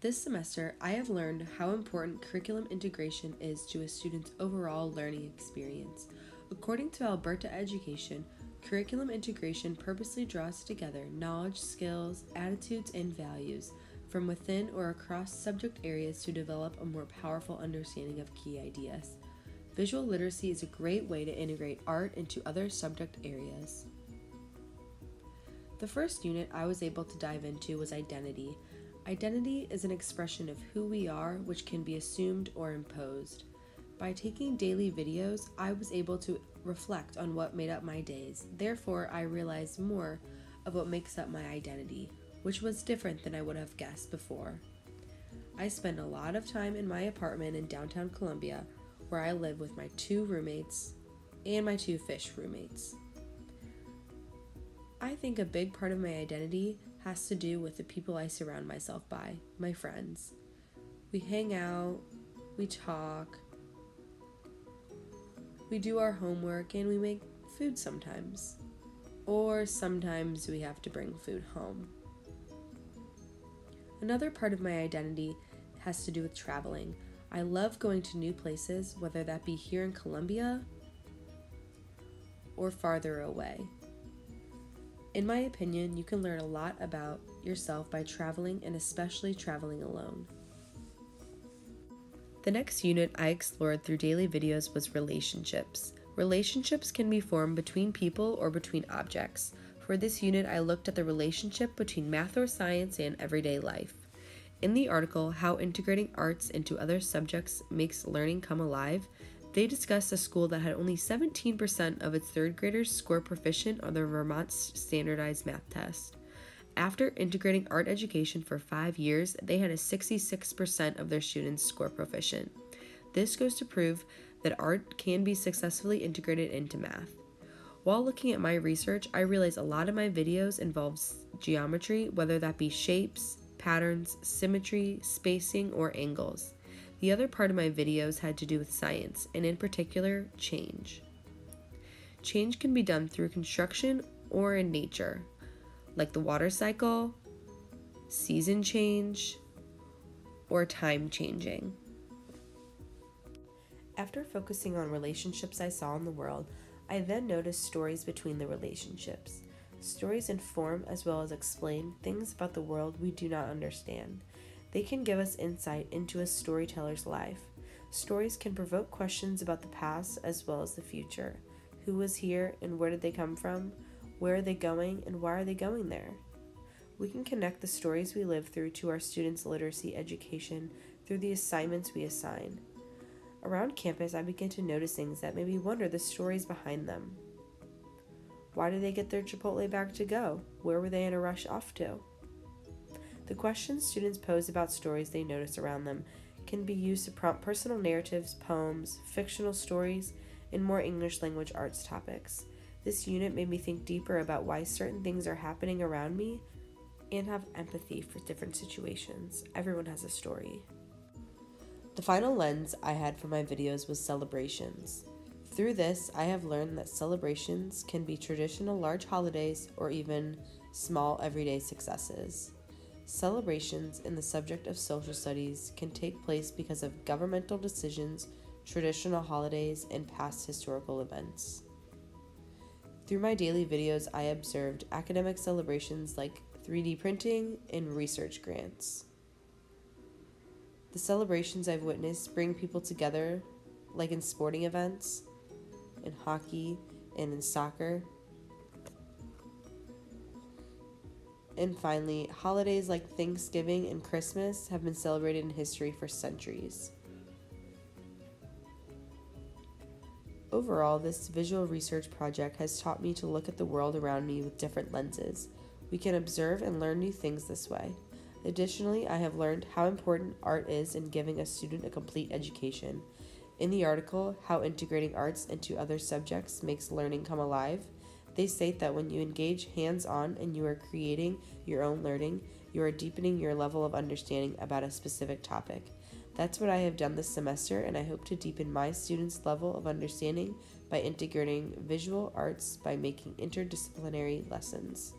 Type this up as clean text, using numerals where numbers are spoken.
This semester, I have learned how important curriculum integration is to a student's overall learning experience. According to Alberta Education, curriculum integration purposely draws together knowledge, skills, attitudes, and values from within or across subject areas to develop a more powerful understanding of key ideas. Visual literacy is a great way to integrate art into other subject areas. The first unit I was able to dive into was identity. Identity is an expression of who we are, which can be assumed or imposed. By taking daily videos, I was able to reflect on what made up my days. Therefore, I realized more of what makes up my identity, which was different than I would have guessed before. I spend a lot of time in my apartment in downtown Columbia, where I live with my 2 roommates and my 2 fish roommates. I think a big part of my identity has to do with the people I surround myself by, my friends. We hang out, we talk, we do our homework, and we make food sometimes. Or sometimes we have to bring food home. Another part of my identity has to do with traveling. I love going to new places, whether that be here in Columbia or farther away. In my opinion, you can learn a lot about yourself by traveling, and especially traveling alone. The next unit I explored through daily videos was relationships. Relationships can be formed between people or between objects. For this unit, I looked at the relationship between math or science and everyday life. In the article, How Integrating Arts into Other Subjects Makes Learning Come Alive, they discussed a school that had only 17% of its third graders score proficient on the Vermont standardized math test. After integrating art education for 5 years, they had a 66% of their students score proficient. This goes to prove that art can be successfully integrated into math. While looking at my research, I realized a lot of my videos involves geometry, whether that be shapes, patterns, symmetry, spacing, or angles. The other part of my videos had to do with science, and in particular, change. Change can be done through construction or in nature, like the water cycle, season change, or time changing. After focusing on relationships I saw in the world, I then noticed stories between the relationships. Stories inform as well as explain things about the world we do not understand. They can give us insight into a storyteller's life. Stories can provoke questions about the past as well as the future. Who was here and where did they come from? Where are they going and why are they going there? We can connect the stories we live through to our students' literacy education through the assignments we assign. Around campus, I begin to notice things that made me wonder the stories behind them. Why did they get their Chipotle bag to go? Where were they in a rush off to? The questions students pose about stories they notice around them can be used to prompt personal narratives, poems, fictional stories, and more English language arts topics. This unit made me think deeper about why certain things are happening around me and have empathy for different situations. Everyone has a story. The final lens I had for my videos was celebrations. Through this, I have learned that celebrations can be traditional large holidays or even small everyday successes. Celebrations in the subject of social studies can take place because of governmental decisions, traditional holidays, and past historical events. Through my daily videos, I observed academic celebrations like 3D printing and research grants. The celebrations I've witnessed bring people together, like in sporting events, in hockey, and in soccer. And finally, holidays like Thanksgiving and Christmas have been celebrated in history for centuries. Overall, this visual research project has taught me to look at the world around me with different lenses. We can observe and learn new things this way. Additionally, I have learned how important art is in giving a student a complete education. In the article, How Integrating Arts into Other Subjects Makes Learning Come Alive, they state that when you engage hands-on and you are creating your own learning, you are deepening your level of understanding about a specific topic. That's what I have done this semester, and I hope to deepen my students' level of understanding by integrating visual arts by making interdisciplinary lessons.